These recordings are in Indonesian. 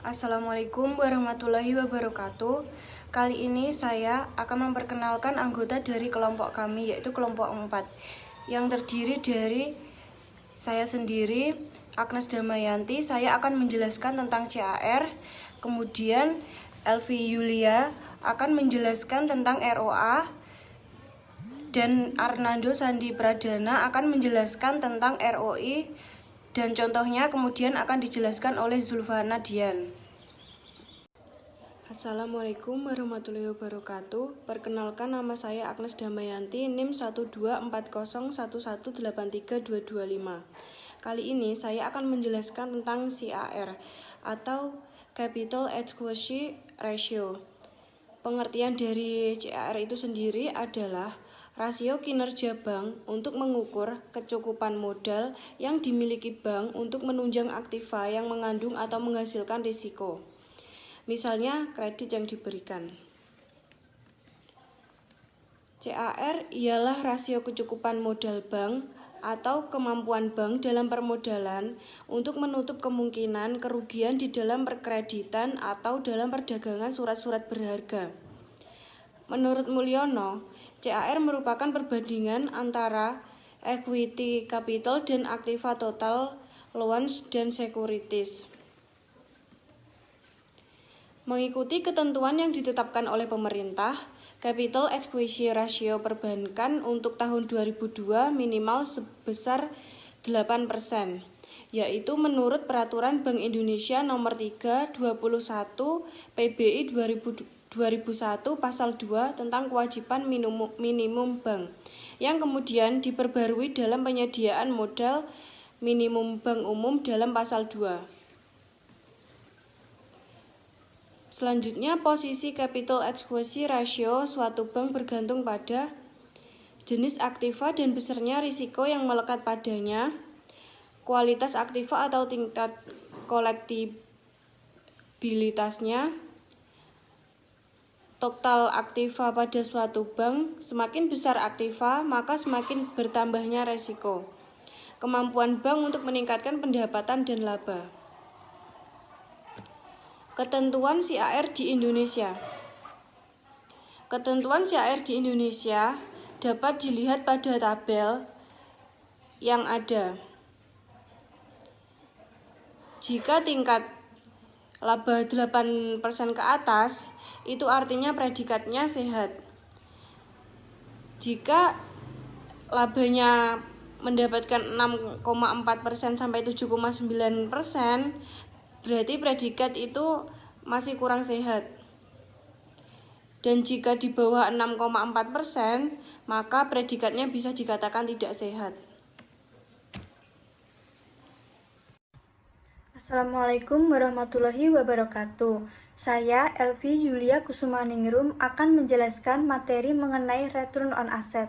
Assalamualaikum warahmatullahi wabarakatuh. Kali ini saya akan memperkenalkan anggota dari kelompok kami, yaitu kelompok 4, yang terdiri dari saya sendiri, Agnes Damayanti. Saya akan menjelaskan tentang CAR, kemudian Elvi Yulia akan menjelaskan tentang ROA, dan Arnando Sandi Pradana akan menjelaskan tentang ROI, dan contohnya kemudian akan dijelaskan oleh Zulfana Dian. Assalamualaikum warahmatullahi wabarakatuh. Perkenalkan, nama saya Agnes Damayanti, NIM 12401183225. Kali ini saya akan menjelaskan tentang CAR atau Capital Adequacy Ratio. Pengertian dari CAR itu sendiri adalah rasio kinerja bank untuk mengukur kecukupan modal yang dimiliki bank untuk menunjang aktiva yang mengandung atau menghasilkan risiko. Misalnya kredit yang diberikan. CAR ialah rasio kecukupan modal bank atau kemampuan bank dalam permodalan untuk menutup kemungkinan kerugian di dalam perkreditan atau dalam perdagangan surat-surat berharga. Menurut Mulyono, CAR merupakan perbandingan antara equity capital dan aktiva total, loans, dan securities. Mengikuti ketentuan yang ditetapkan oleh pemerintah, Capital Adequacy Ratio perbankan untuk tahun 2002 minimal sebesar 8%, yaitu menurut Peraturan Bank Indonesia Nomor 3/21 PBI 2001 Pasal 2 tentang kewajiban minimum bank, yang kemudian diperbarui dalam penyediaan modal minimum bank umum dalam Pasal 2. Selanjutnya, posisi Capital Adequacy Ratio suatu bank bergantung pada jenis aktiva dan besarnya risiko yang melekat padanya, kualitas aktiva atau tingkat kolektibilitasnya, total aktiva pada suatu bank. Semakin besar aktiva, maka semakin bertambahnya risiko. Kemampuan bank untuk meningkatkan pendapatan dan laba. Ketentuan CAR di Indonesia. Ketentuan CAR di Indonesia dapat dilihat pada tabel yang ada. Jika tingkat laba 8% ke atas, itu artinya predikatnya sehat. Jika labanya mendapatkan 6,4% sampai 7,9%, berarti predikat itu masih kurang sehat. Dan jika di bawah 6,4%, maka predikatnya bisa dikatakan tidak sehat. Assalamualaikum warahmatullahi wabarakatuh. Saya Elvi Yulia Kusumaningrum akan menjelaskan materi mengenai return on asset.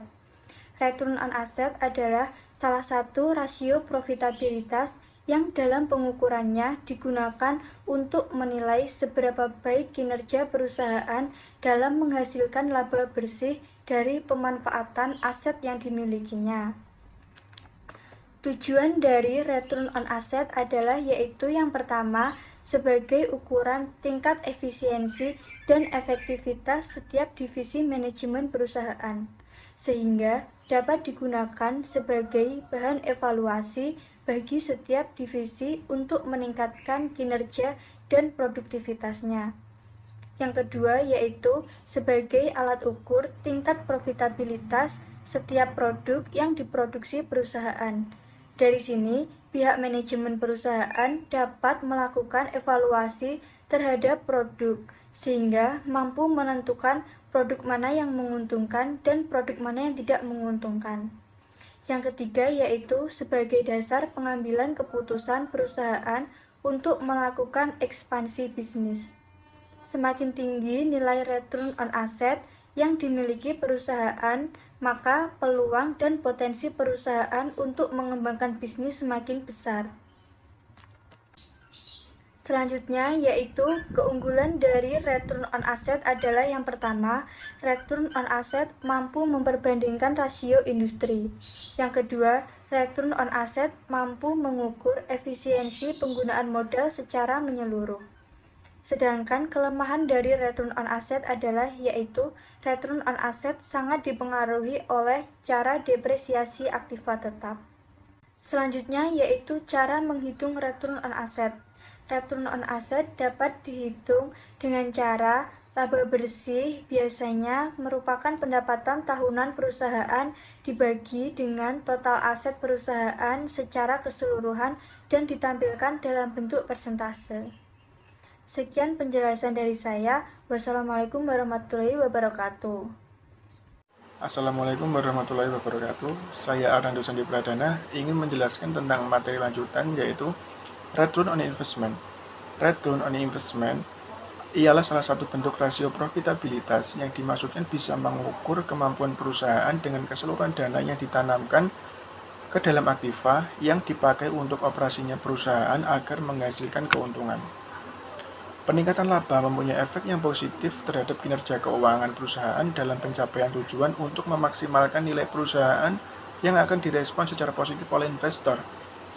Return on asset adalah salah satu rasio profitabilitas yang dalam pengukurannya digunakan untuk menilai seberapa baik kinerja perusahaan dalam menghasilkan laba bersih dari pemanfaatan aset yang dimilikinya. Tujuan dari return on asset adalah yaitu yang pertama, sebagai ukuran tingkat efisiensi dan efektivitas setiap divisi manajemen perusahaan, sehingga dapat digunakan sebagai bahan evaluasi bagi setiap divisi untuk meningkatkan kinerja dan produktivitasnya. Yang kedua yaitu sebagai alat ukur tingkat profitabilitas setiap produk yang diproduksi perusahaan. Dari sini, pihak manajemen perusahaan dapat melakukan evaluasi terhadap produk, sehingga mampu menentukan produk mana yang menguntungkan dan produk mana yang tidak menguntungkan. Yang ketiga yaitu sebagai dasar pengambilan keputusan perusahaan untuk melakukan ekspansi bisnis. Semakin tinggi nilai return on asset yang dimiliki perusahaan, maka peluang dan potensi perusahaan untuk mengembangkan bisnis semakin besar. Selanjutnya yaitu keunggulan dari return on asset adalah yang pertama, return on asset mampu memperbandingkan rasio industri. Yang kedua, return on asset mampu mengukur efisiensi penggunaan modal secara menyeluruh. Sedangkan kelemahan dari return on asset adalah yaitu return on asset sangat dipengaruhi oleh cara depresiasi aktiva tetap. Selanjutnya yaitu cara menghitung return on asset. Return on asset dapat dihitung dengan cara laba bersih biasanya merupakan pendapatan tahunan perusahaan dibagi dengan total aset perusahaan secara keseluruhan dan ditampilkan dalam bentuk persentase. Sekian penjelasan dari saya. Wassalamualaikum warahmatullahi wabarakatuh. Assalamualaikum warahmatullahi wabarakatuh. Saya Arnando Sandi Pradana ingin menjelaskan tentang materi lanjutan yaitu Return on Investment. Return on Investment ialah salah satu bentuk rasio profitabilitas yang dimaksudkan bisa mengukur kemampuan perusahaan dengan keseluruhan dana yang ditanamkan ke dalam aktiva yang dipakai untuk operasinya perusahaan agar menghasilkan keuntungan. Peningkatan laba mempunyai efek yang positif terhadap kinerja keuangan perusahaan dalam pencapaian tujuan untuk memaksimalkan nilai perusahaan yang akan direspon secara positif oleh investor,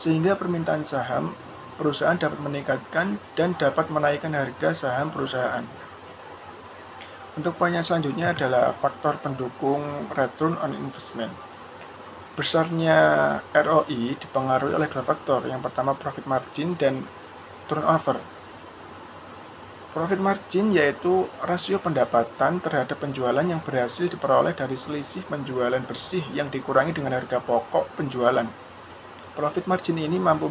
sehingga permintaan saham perusahaan dapat meningkatkan dan dapat menaikkan harga saham perusahaan. Untuk poin yang selanjutnya adalah faktor pendukung return on investment. Besarnya ROI dipengaruhi oleh dua faktor. Yang pertama profit margin dan turnover. Profit margin yaitu rasio pendapatan terhadap penjualan yang berhasil diperoleh dari selisih penjualan bersih yang dikurangi dengan harga pokok penjualan. Profit margin ini mampu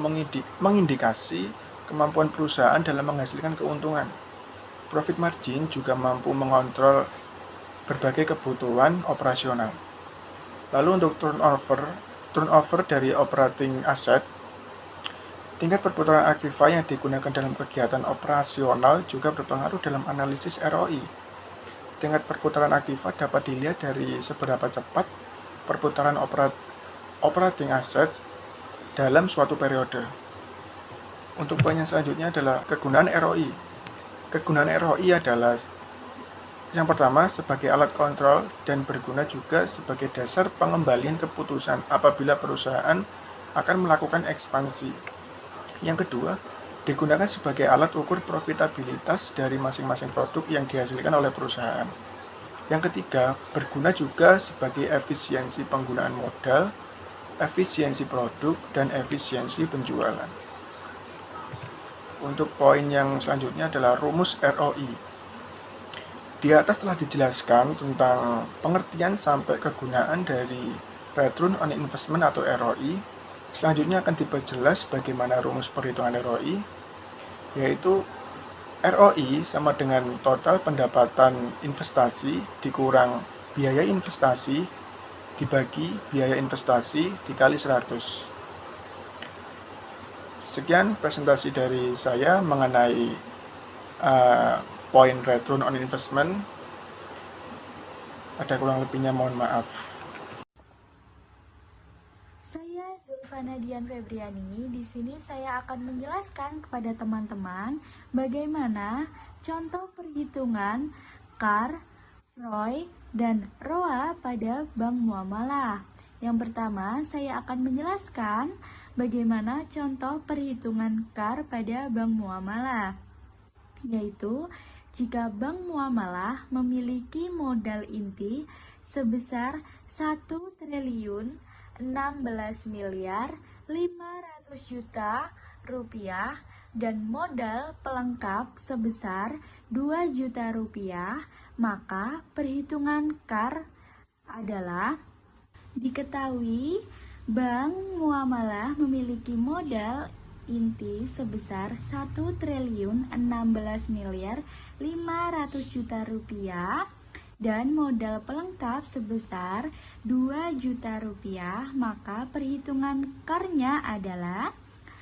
mengindikasi kemampuan perusahaan dalam menghasilkan keuntungan. Profit margin juga mampu mengontrol berbagai kebutuhan operasional. Lalu untuk turnover dari operating asset, tingkat perputaran aktiva yang digunakan dalam kegiatan operasional juga berpengaruh dalam analisis ROI. Tingkat perputaran aktiva dapat dilihat dari seberapa cepat perputaran operating asset dalam suatu periode. Untuk poin yang selanjutnya adalah kegunaan ROI. Kegunaan ROI adalah yang pertama sebagai alat kontrol dan berguna juga sebagai dasar pengembalian keputusan apabila perusahaan akan melakukan ekspansi. Yang kedua, digunakan sebagai alat ukur profitabilitas dari masing-masing produk yang dihasilkan oleh perusahaan. Yang ketiga, berguna juga sebagai efisiensi penggunaan modal, efisiensi produk, dan efisiensi penjualan. Untuk poin yang selanjutnya adalah rumus ROI. Di atas telah dijelaskan tentang pengertian sampai kegunaan dari Return on Investment atau ROI. Selanjutnya akan diperjelas bagaimana rumus perhitungan ROI, yaitu ROI sama dengan total pendapatan investasi dikurang biaya investasi dibagi biaya investasi dikali 100. Sekian presentasi dari saya mengenai poin Return on Investment. Ada kurang lebihnya mohon maaf. Saya Zulfana Dian Febriani. Di sini saya akan menjelaskan kepada teman-teman bagaimana contoh perhitungan CAR, ROI, dan ROA pada bank muamalah. Yang pertama, saya akan menjelaskan bagaimana contoh perhitungan CAR pada bank muamalah, yaitu jika bank muamalah memiliki modal inti sebesar 1.016.500.000.000 rupiah dan modal pelengkap sebesar 2 juta rupiah, maka perhitungan CAR adalah diketahui bank muamalah memiliki modal inti sebesar 1.016.500.000.000 rupiah dan modal pelengkap sebesar 2 juta rupiah, maka perhitungan CAR-nya adalah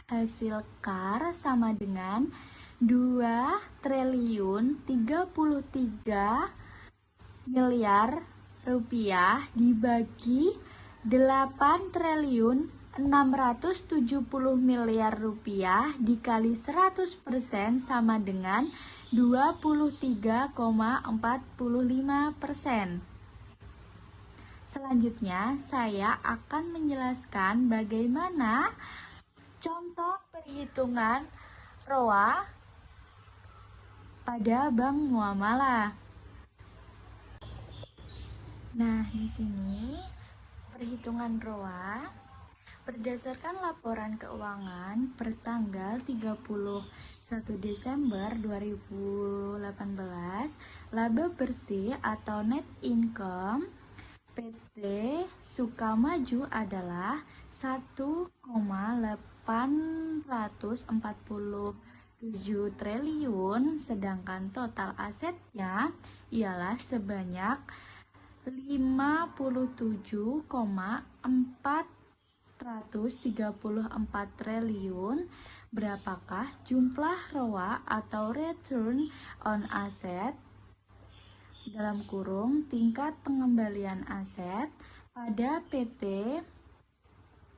hasil CAR sama dengan 2.033.000.000.000 rupiah dibagi 8.670.000.000.000 rupiah dikali 100% sama dengan 23,45%. Selanjutnya, saya akan menjelaskan bagaimana contoh perhitungan ROA pada bank muamalah. Nah, di sini perhitungan ROA berdasarkan laporan keuangan per tanggal 31 Desember 2018, laba bersih atau net income PT Sukamaju adalah 1,847 triliun, sedangkan total asetnya ialah sebanyak 57,434 triliun. Berapakah jumlah ROA atau return on asset dalam kurung tingkat pengembalian aset pada PT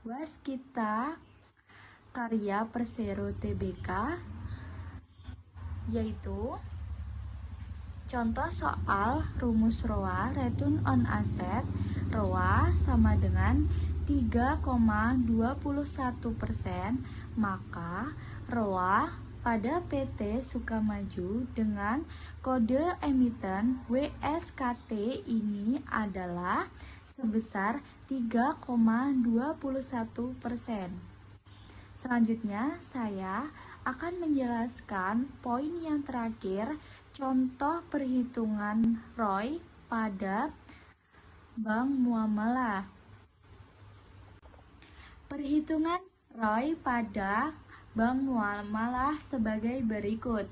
Waskita Karya Persero Tbk, yaitu contoh soal rumus ROA, return on asset. ROA sama dengan 3,21%, maka ROA pada PT Sukamaju dengan kode emiten WSKT ini adalah sebesar 3,21%. Selanjutnya, saya akan menjelaskan poin yang terakhir, contoh perhitungan ROI pada bank muamalah. Perhitungan ROI pada bank muamalah sebagai berikut.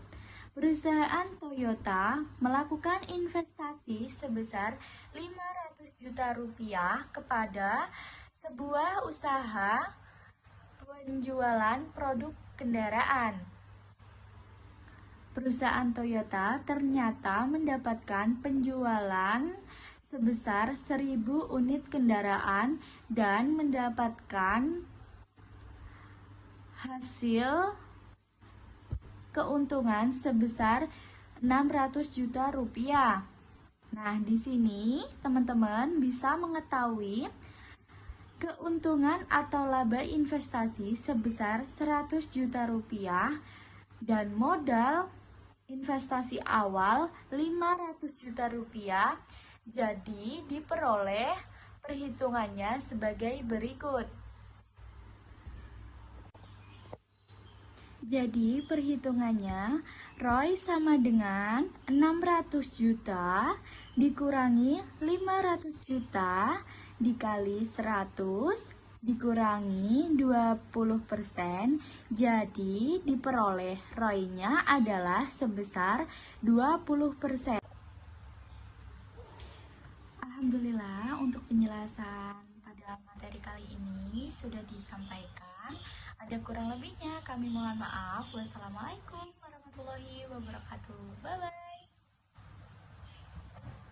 Perusahaan Toyota melakukan investasi sebesar 500 juta rupiah kepada sebuah usaha penjualan produk kendaraan. Perusahaan Toyota ternyata mendapatkan penjualan sebesar 1000 unit kendaraan dan mendapatkan hasil keuntungan sebesar 600 juta rupiah. Nah, di sini teman-teman bisa mengetahui keuntungan atau laba investasi sebesar 100 juta rupiah dan modal investasi awal 500 juta rupiah. Jadi diperoleh perhitungannya sebagai berikut. Jadi perhitungannya ROI sama dengan 600 juta dikurangi 500 juta dikali 100 dikurangi 20%, jadi diperoleh ROI-nya adalah sebesar 20%. Alhamdulillah, untuk penjelasan pada materi kali ini sudah disampaikan. Ada kurang lebihnya kami mohon maaf. Wassalamualaikum warahmatullahi wabarakatuh. Bye bye.